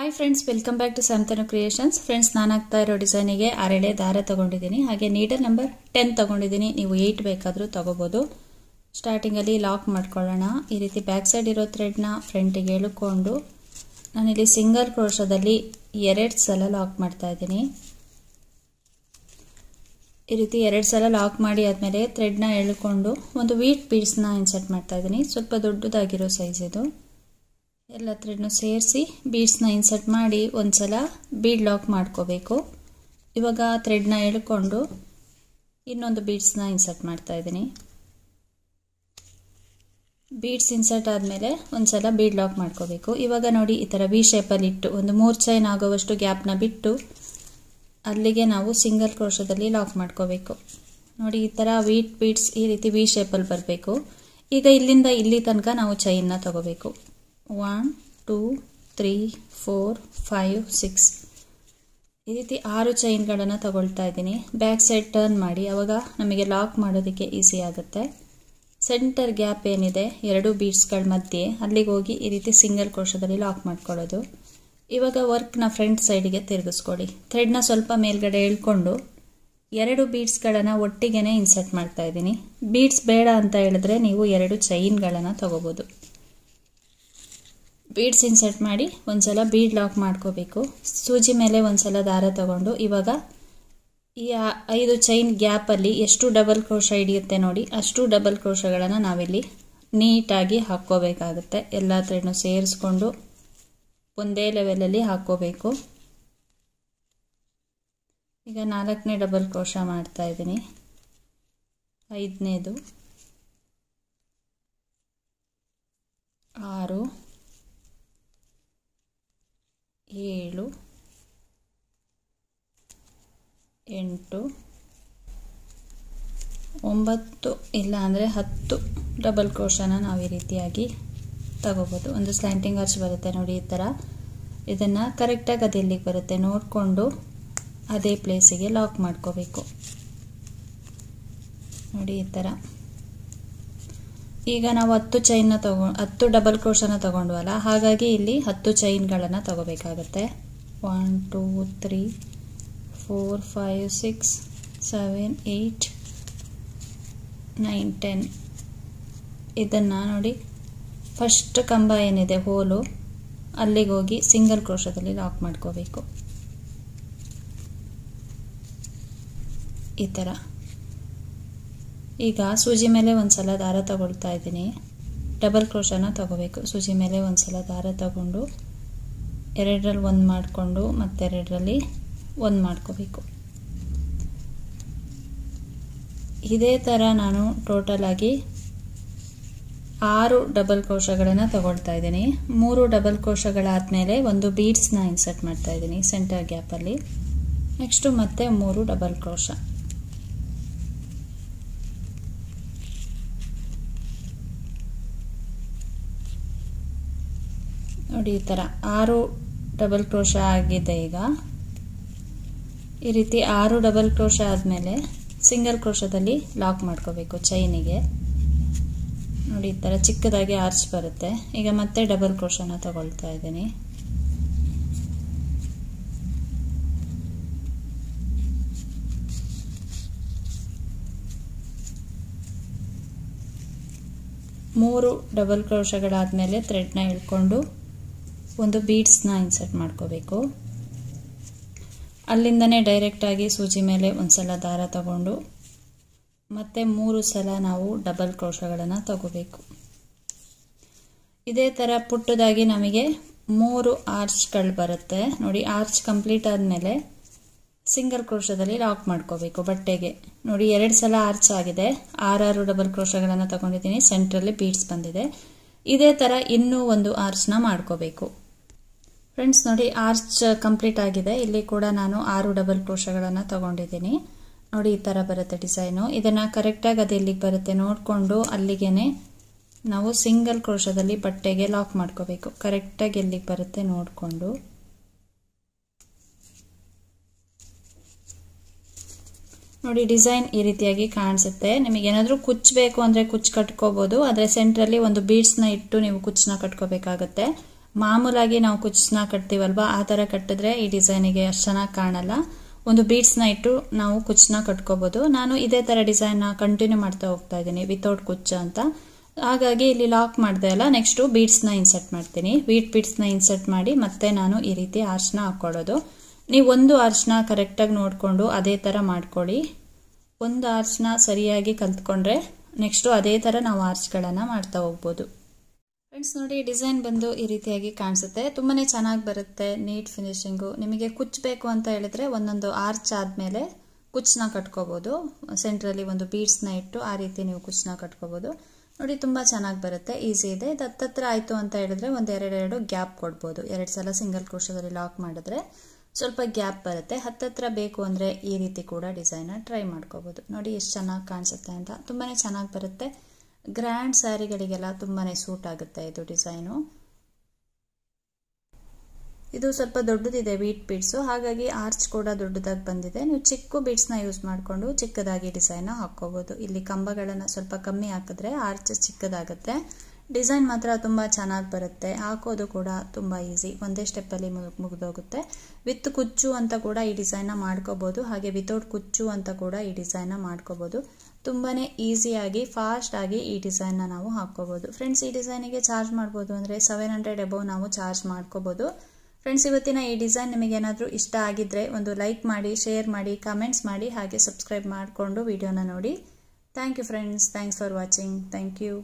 Hi friends, welcome back to Santanu creations. Friends, ನಾನು ಆಗ್ತಾ ಇರೋ ಡಿಸೈನಿಗೆ 6 ಎಳೆ ದಾರ ತಗೊಂಡಿದ್ದೀನಿ. ಹಾಗೆ ನೀಡಲ್ ನಂಬರ್ 10 ತಗೊಂಡಿದ್ದೀನಿ. ನೀವು 8 ಬೇಕಾದರೂ ತಗೋಬಹುದು. ಸ್ಟಾರ್ಟಿಂಗಲ್ಲಿ ಲಾಕ್ ಮಾಡ್ಕೊಳ್ಳೋಣ. ಈ ರೀತಿ ಬ್ಯಾಕ್ ಸೈಡ್ ಇರೋ ಥ್ರೆಡ್ನ ಫ್ರಂಟಿಗೆ ಎಳ್ಕೊಂಡು ನಾನಿಲ್ಲಿ ಸಿಂಗಲ್ ಕ್ರೋಶದಲ್ಲಿ 2 ಸಲ ಲಾಕ್ ಮಾಡ್ತಾ ಇದ್ದೀನಿ. ಈ ರೀತಿ 2 ಸಲ ಲಾಕ್ ಮಾಡಿ ಆದಮೇಲೆ ಥ್ರೆಡ್ನ ಎಳ್ಕೊಂಡು ಒಂದು ವೀಟ್ ಬೀಡ್ಸ್ನ ಇನ್ಸರ್ಟ್ ಮಾಡ್ತಾ ಇದ್ದೀನಿ. ಸ್ವಲ್ಪ ದೊಡ್ಡದಾಗಿರೋ ಸೈಜ್ ಇದು. ಎಲ್ಲ ಥ್ರೆಡ್ನು ಸೇರಿಸಿ ಬೀಡ್ಸ್ನ ಇನ್ಸರ್ಟ್ ಮಾಡಿ ಒಂದ್ಸಲ ಬೀಡ್ ಲಾಕ್ ಮಾಡ್ಕೋಬೇಕು. ಇವಾಗ ಥ್ರೆಡ್ನ ಎಳ್ಕೊಂಡು ಇನ್ನೊಂದು ಬೀಡ್ಸ್ನ ಇನ್ಸರ್ಟ್ ಮಾಡ್ತಾ ಇದ್ದೀನಿ. ಬೀಡ್ಸ್ ಇನ್ಸರ್ಟ್ ಆದಮೇಲೆ ಒಂದ್ಸಲ ಬೀಡ್ ಲಾಕ್ ಮಾಡ್ಕೋಬೇಕು. ಇವಾಗ ನೋಡಿ, ಈ ಥರ ವಿ ಶೇಪಲ್ಲಿ ಇಟ್ಟು ಒಂದು 3 ಚೈನ್ ಆಗೋವಷ್ಟು ಗ್ಯಾಪ್ನ ಬಿಟ್ಟು ಅಲ್ಲಿಗೆ ನಾವು ಸಿಂಗಲ್ ಕ್ರೋಶದಲ್ಲಿ ಲಾಕ್ ಮಾಡ್ಕೋಬೇಕು. ನೋಡಿ, ಈ ಥರ ವೀಟ್ ಬೀಡ್ಸ್ ಈ ರೀತಿ ವಿ ಶೇಪಲ್ಲಿ ಬರಬೇಕು. ಈಗ ಇಲ್ಲಿಂದ ಇಲ್ಲಿ ತನಕ ನಾವು ಚೈನ್ನ ತಗೋಬೇಕು. 1 2 3 4 5 6 ಈ ರೀತಿ 6 ಚೈನ್ಗಳನ್ನು ತಗೊಳ್ತಾ ಇದ್ದೀನಿ. ಬ್ಯಾಕ್ ಸೈಡ್ ಟರ್ನ್ ಮಾಡಿ, ಅವಾಗ ನಮಗೆ ಲಾಕ್ ಮಾಡೋದಕ್ಕೆ ಈಸಿ ಆಗುತ್ತೆ. ಸೆಂಟರ್ ಗ್ಯಾಪ್ ಏನಿದೆ 2 ಬೀಡ್ಸ್ಗಳ ಮಧ್ಯೆ, ಅಲ್ಲಿಗೆ ಹೋಗಿ ಈ ರೀತಿ ಸಿಂಗಲ್ ಕ್ರೋಶದಲ್ಲಿ ಲಾಕ್ ಮಾಡ್ಕೊಳ್ಳೋದು. ಇವಾಗ ವರ್ಕ್ನ ಫ್ರಂಟ್ ಸೈಡಿಗೆ ತಿರುಗಿಸ್ಕೊಳ್ಳಿ. ಥ್ರೆಡ್ನ ಸ್ವಲ್ಪ ಮೇಲ್ಗಡೆ ಎಳ್ಕೊಂಡು 2 ಬೀಡ್ಸ್ಗಳನ್ನು ಒಟ್ಟಿಗೆನೆ ಇನ್ಸರ್ಟ್ ಮಾಡ್ತಾ ಇದ್ದೀನಿ. ಬೀಡ್ಸ್ ಬೇಡ ಅಂತ ಹೇಳಿದ್ರೆ ನೀವು 2 ಚೈನ್ಗಳನ್ನು ತಗೋಬೋದು. ಬೀಡ್ಸ್ ಇನ್ಸರ್ಟ್ ಮಾಡಿ ಒಂದ್ಸಲ ಬೀಡ್ ಲಾಕ್ ಮಾಡ್ಕೋಬೇಕು. ಸೂಜಿ ಮೇಲೆ ಒಂದ್ಸಲ ದಾರ ತಗೊಂಡು ಇವಾಗ ಈ 5 ಚೈನ್ ಗ್ಯಾಪಲ್ಲಿ ಎಷ್ಟು ಡಬಲ್ ಕ್ರೋಶ ಹಿಡಿಯುತ್ತೆ ನೋಡಿ, ಅಷ್ಟು ಡಬಲ್ ಕ್ರೋಶಗಳನ್ನು ನಾವಿಲ್ಲಿ ನೀಟಾಗಿ ಹಾಕ್ಕೋಬೇಕಾಗುತ್ತೆ. ಎಲ್ಲ ಥ್ರೆಡ್ನು ಸೇರಿಸ್ಕೊಂಡು ಒಂದೇ ಲೆವೆಲಲ್ಲಿ ಹಾಕ್ಕೋಬೇಕು. ಈಗ 4ನೇ ಡಬಲ್ ಕ್ರೋಶ ಮಾಡ್ತಾ ಇದ್ದೀನಿ. 5ನೇದು 6 7 8 9 ಇಲ್ಲ ಅಂದರೆ 10 ಡಬಲ್ ಕ್ರೋಶನ ನಾವು ಈ ರೀತಿಯಾಗಿ ತಗೋಬೋದು. ಒಂದು ಸ್ಲ್ಯಾಂಟಿಂಗ್ ಆರ್ಚ್ ಬರುತ್ತೆ ನೋಡಿ, ಈ ಥರ. ಇದನ್ನು ಕರೆಕ್ಟಾಗಿ ಅದು ಎಲ್ಲಿಗೆ ಬರುತ್ತೆ ನೋಡಿಕೊಂಡು ಅದೇ ಪ್ಲೇಸಿಗೆ ಲಾಕ್ ಮಾಡ್ಕೋಬೇಕು. ನೋಡಿ, ಈ ಥರ. ಈಗ ನಾವು 10 ಡಬಲ್ ಕ್ರೋಶನ ತಗೊಂಡ್ವಲ್ಲ, ಹಾಗಾಗಿ ಇಲ್ಲಿ 10 ಚೈನ್ಗಳನ್ನು ತಗೋಬೇಕಾಗುತ್ತೆ. 1 2 3 4 5 6 7 8 9 10 ಇದನ್ನು ನೋಡಿ, ಫಸ್ಟ್ ಕಂಬ ಏನಿದೆ ಹೋಲು, ಅಲ್ಲಿಗೆ ಹೋಗಿ ಸಿಂಗಲ್ ಕ್ರೋಶದಲ್ಲಿ ಲಾಕ್ ಮಾಡ್ಕೋಬೇಕು. ಈ ಥರ. ಈಗ ಸೂಜಿ ಮೇಲೆ ಒಂದ್ಸಲ ದಾರ ತಗೊಳ್ತಾ ಇದ್ದೀನಿ. ಡಬಲ್ ಕ್ರೋಶನ ತಗೋಬೇಕು. ಸೂಜಿ ಮೇಲೆ ಒಂದ್ಸಲ ದಾರ ತಗೊಂಡು 2ರಲ್ಲಿ 1 ಮಾಡಿಕೊಂಡು ಮತ್ತೆ 2ರಲ್ಲಿ 1 ಮಾಡ್ಕೋಬೇಕು. ಇದೇ ಥರ ನಾನು ಟೋಟಲ್ ಆಗಿ 6 ಡಬಲ್ ಕ್ರೋಶಗಳನ್ನು ತಗೊಳ್ತಾ ಇದ್ದೀನಿ. 3 ಡಬಲ್ ಕ್ರೋಶಗಳಾದಮೇಲೆ ಒಂದು ಬೀಡ್ಸ್ನ ಇನ್ಸರ್ಟ್ ಮಾಡ್ತಾ ಇದ್ದೀನಿ ಸೆಂಟರ್ ಗ್ಯಾಪಲ್ಲಿ. ನೆಕ್ಸ್ಟು ಮತ್ತೆ 3 ಡಬಲ್ ಕ್ರೋಶ. ನೋಡಿ, ಈ ಥರ 6 ಡಬಲ್ ಕ್ರೋಶ ಆಗಿದೆ. ಈಗ ಈ ರೀತಿ 6 ಡಬಲ್ ಕ್ರೋಶ ಆದಮೇಲೆ ಸಿಂಗಲ್ ಕ್ರೋಶದಲ್ಲಿ ಲಾಕ್ ಮಾಡ್ಕೋಬೇಕು ಚೈನಿಗೆ. ನೋಡಿ, ಈ ಥರ ಚಿಕ್ಕದಾಗಿ ಆರ್ಚ್ ಬರುತ್ತೆ. ಈಗ ಮತ್ತೆ ಡಬಲ್ ಕ್ರೋಶನ ತಗೊಳ್ತಾ ಇದ್ದೀನಿ. ಮೂರು ಡಬಲ್ ಕ್ರೋಶಗಳಾದಮೇಲೆ ಥ್ರೆಡ್ನ ಎಳ್ಕೊಂಡು ಒಂದು ಬೀಡ್ಸ್ನ ಇನ್ಸರ್ಟ್ ಮಾಡ್ಕೋಬೇಕು. ಅಲ್ಲಿಂದನೇ ಡೈರೆಕ್ಟಾಗಿ ಸೂಜಿ ಮೇಲೆ ಒಂದ್ಸಲ ದಾರ ತಗೊಂಡು ಮತ್ತೆ 3 ಸಲ ನಾವು ಡಬಲ್ ಕ್ರೋಶಗಳನ್ನು ತಗೋಬೇಕು. ಇದೇ ಥರ ಪುಟ್ಟದಾಗಿ ನಮಗೆ 3 ಆರ್ಚ್ಗಳು ಬರುತ್ತೆ ನೋಡಿ. ಆರ್ಚ್ ಕಂಪ್ಲೀಟ್ ಆದಮೇಲೆ ಸಿಂಗಲ್ ಕ್ರೋಶದಲ್ಲಿ ಲಾಕ್ ಮಾಡ್ಕೋಬೇಕು ಬಟ್ಟೆಗೆ. ನೋಡಿ, 2 ಸಲ ಆರ್ಚ್ ಆಗಿದೆ. 6 ಡಬಲ್ ಕ್ರೋಶಗಳನ್ನು ತಗೊಂಡಿದ್ದೀನಿ. ಸೆಂಟ್ರಲ್ಲಿ ಬೀಡ್ಸ್ ಬಂದಿದೆ. ಇದೇ ಥರ ಇನ್ನೂ ಒಂದು ಆರ್ಚ್ನ ಮಾಡ್ಕೋಬೇಕು. ಫ್ರೆಂಡ್ಸ್, ನೋಡಿ, ಆರ್ಚ್ ಕಂಪ್ಲೀಟ್ ಆಗಿದೆ. ಇಲ್ಲಿ ಕೂಡ ನಾನು 6 ಡಬಲ್ ಕ್ರೋಶಗಳನ್ನು ತಗೊಂಡಿದ್ದೀನಿ. ನೋಡಿ, ಈ ಥರ ಬರುತ್ತೆ ಡಿಸೈನು. ಇದನ್ನು ಕರೆಕ್ಟಾಗಿ ಅದು ಎಲ್ಲಿಗೆ ಬರುತ್ತೆ ನೋಡಿಕೊಂಡು ಅಲ್ಲಿಗೆ ನಾವು ಸಿಂಗಲ್ ಕ್ರೋಶದಲ್ಲಿ ಬಟ್ಟೆಗೆ ಲಾಕ್ ಮಾಡ್ಕೋಬೇಕು. ಕರೆಕ್ಟಾಗಿ ಎಲ್ಲಿಗೆ ಬರುತ್ತೆ ನೋಡಿಕೊಂಡು. ನೋಡಿ, ಡಿಸೈನ್ ಈ ರೀತಿಯಾಗಿ ಕಾಣಿಸುತ್ತೆ. ನಿಮಗೇನಾದರೂ ಕುಚ್ಚಬೇಕು ಅಂದರೆ ಕುಚ್ಚು ಕಟ್ಕೋಬೋದು. ಆದರೆ ಸೆಂಟ್ರಲ್ಲಿ ಒಂದು ಬೀಡ್ಸ್ನ ಇಟ್ಟು ನೀವು ಕುಚ್ಚನ್ನ ಕಟ್ಕೋಬೇಕಾಗತ್ತೆ. ಮಾಮೂಲಾಗಿ ನಾವು ಕುಚ್ಚನ್ನ ಕಟ್ತೀವಲ್ವಾ ಆ ಥರ ಕಟ್ಟಿದ್ರೆ ಈ ಡಿಸೈನಿಗೆ ಅಷ್ಟು ಚೆನ್ನಾಗಿ ಕಾಣಲ್ಲ. ಒಂದು ಬೀಡ್ಸ್ನ ಇಟ್ಟು ನಾವು ಕುಚ್ಚನ್ನ ಕಟ್ಕೋಬೋದು. ನಾನು ಇದೇ ಥರ ಡಿಸೈನ್ನ ಕಂಟಿನ್ಯೂ ಮಾಡ್ತಾ ಹೋಗ್ತಾ ಇದ್ದೀನಿ ವಿತೌಟ್ ಕುಚ್ಚು ಅಂತ. ಹಾಗಾಗಿ ಇಲ್ಲಿ ಲಾಕ್ ಮಾಡಿದೆ ಅಲ್ಲ, ನೆಕ್ಸ್ಟು ಬೀಡ್ಸ್ನ ಇನ್ಸರ್ಟ್ ಮಾಡ್ತೀನಿ. ಬೀಡ್ಸ್ನ ಇನ್ಸರ್ಟ್ ಮಾಡಿ ಮತ್ತೆ ನಾನು ಈ ರೀತಿ ಆರ್ಚ್ನ ಹಾಕ್ಕೊಳ್ಳೋದು. ನೀವು ಒಂದು ಆರ್ಚ್ನ ಕರೆಕ್ಟಾಗಿ ನೋಡಿಕೊಂಡು ಅದೇ ಥರ ಮಾಡ್ಕೊಳ್ಳಿ. ಒಂದು ಆರ್ಚ್ನ ಸರಿಯಾಗಿ ಕಲ್ತ್ಕೊಂಡ್ರೆ ನೆಕ್ಸ್ಟು ಅದೇ ಥರ ನಾವು ಆರ್ಚ್ಗಳನ್ನು ಮಾಡ್ತಾ ಹೋಗ್ಬೋದು. ಫ್ರೆಂಡ್ಸ್ ನೋಡಿ, ಡಿಸೈನ್ ಬಂದು ಈ ರೀತಿಯಾಗಿ ಕಾಣಿಸುತ್ತೆ. ತುಂಬಾ ಚೆನ್ನಾಗಿ ಬರುತ್ತೆ, ನೀಟ್ ಫಿನಿಶಿಂಗು. ನಿಮಗೆ ಕುಚ್ಚಬೇಕು ಅಂತ ಹೇಳಿದ್ರೆ ಒಂದೊಂದು ಆರ್ಚ್ ಆದಮೇಲೆ ಕುಚ್ಚನ್ನ ಕಟ್ಕೋಬೋದು. ಸೆಂಟ್ರಲ್ಲಿ ಒಂದು ಬೀಡ್ಸ್ನ ಇಟ್ಟು ಆ ರೀತಿ ನೀವು ಕುಚ್ಚನ್ನ ಕಟ್ಕೋಬೋದು. ನೋಡಿ, ತುಂಬ ಚೆನ್ನಾಗಿ ಬರುತ್ತೆ, ಈಸಿ ಇದೆ. ಇದು ಹತ್ತತ್ರ ಆಯಿತು ಅಂತ ಹೇಳಿದ್ರೆ ಒಂದು ಎರಡು ಗ್ಯಾಪ್ ಕೊಡ್ಬೋದು. 2 ಸಲ ಸಿಂಗಲ್ ಕ್ರೋಶದಲ್ಲಿ ಲಾಕ್ ಮಾಡಿದ್ರೆ ಸ್ವಲ್ಪ ಗ್ಯಾಪ್ ಬರುತ್ತೆ. ಹತ್ತತ್ರ ಬೇಕು ಅಂದರೆ ಈ ರೀತಿ ಕೂಡ ಡಿಸೈನ್ನ ಟ್ರೈ ಮಾಡ್ಕೋಬೋದು. ನೋಡಿ ಎಷ್ಟು ಚೆನ್ನಾಗಿ ಕಾಣಿಸುತ್ತೆ ಅಂತ. ತುಂಬಾ ಚೆನ್ನಾಗಿ ಬರುತ್ತೆ. ಗ್ರ್ಯಾಂಡ್ ಸ್ಯಾರಿಗಳಿಗೆಲ್ಲ ತುಂಬಾ ಸೂಟ್ ಆಗುತ್ತೆ ಇದು ಡಿಸೈನು. ಇದು ಸ್ವಲ್ಪ ದೊಡ್ಡದಿದೆ ಬೀಡ್ಸು, ಹಾಗಾಗಿ ಆರ್ಚ್ ಕೂಡ ದೊಡ್ಡದಾಗಿ ಬಂದಿದೆ. ನೀವು ಚಿಕ್ಕ ಬೀಡ್ಸ್ನ ಯೂಸ್ ಮಾಡಿಕೊಂಡು ಚಿಕ್ಕದಾಗಿ ಡಿಸೈನ್ನ ಹಾಕ್ಕೋಬೋದು. ಇಲ್ಲಿ ಕಂಬಗಳನ್ನು ಸ್ವಲ್ಪ ಕಮ್ಮಿ ಹಾಕಿದ್ರೆ ಆರ್ಚ್ ಚಿಕ್ಕದಾಗುತ್ತೆ. ಡಿಸೈನ್ ಮಾತ್ರ ತುಂಬ ಚೆನ್ನಾಗಿ ಬರುತ್ತೆ. ಹಾಕೋದು ಕೂಡ ತುಂಬ ಈಸಿ, ಒಂದೇ ಸ್ಟೆಪ್ಪಲ್ಲಿ ಮುಗಿದೋಗುತ್ತೆ. ವಿತ್ ಕುಚ್ಚು ಅಂತ ಕೂಡ ಈ ಡಿಸೈನ್ನ ಮಾಡ್ಕೋಬೋದು, ಹಾಗೆ ವಿತೌಟ್ ಕುಚ್ಚು ಅಂತ ಕೂಡ ಈ ಡಿಸೈನ್ನ ಮಾಡ್ಕೋಬೋದು. ತುಂಬಾ ಈಸಿಯಾಗಿ ಫಾಸ್ಟಾಗಿ ಈ ಡಿಸೈನ್ನ ನಾವು ಹಾಕ್ಕೋಬೋದು. ಫ್ರೆಂಡ್ಸ್, ಈ ಡಿಸೈನಿಗೆ ಚಾರ್ಜ್ ಮಾಡ್ಬೋದು ಅಂದರೆ 700 ಅಬೌವ್ ನಾವು ಚಾರ್ಜ್ ಮಾಡ್ಕೋಬೋದು. ಫ್ರೆಂಡ್ಸ್, ಇವತ್ತಿನ ಈ ಡಿಸೈನ್ ನಿಮಗೇನಾದರೂ ಇಷ್ಟ ಆಗಿದ್ದರೆ ಒಂದು ಲೈಕ್ ಮಾಡಿ, ಶೇರ್ ಮಾಡಿ, ಕಮೆಂಟ್ಸ್ ಮಾಡಿ, ಹಾಗೆ ಸಬ್ಸ್ಕ್ರೈಬ್ ಮಾಡಿಕೊಂಡು ವಿಡಿಯೋನ ನೋಡಿ. Thank you friends, thanks for watching. Thank you.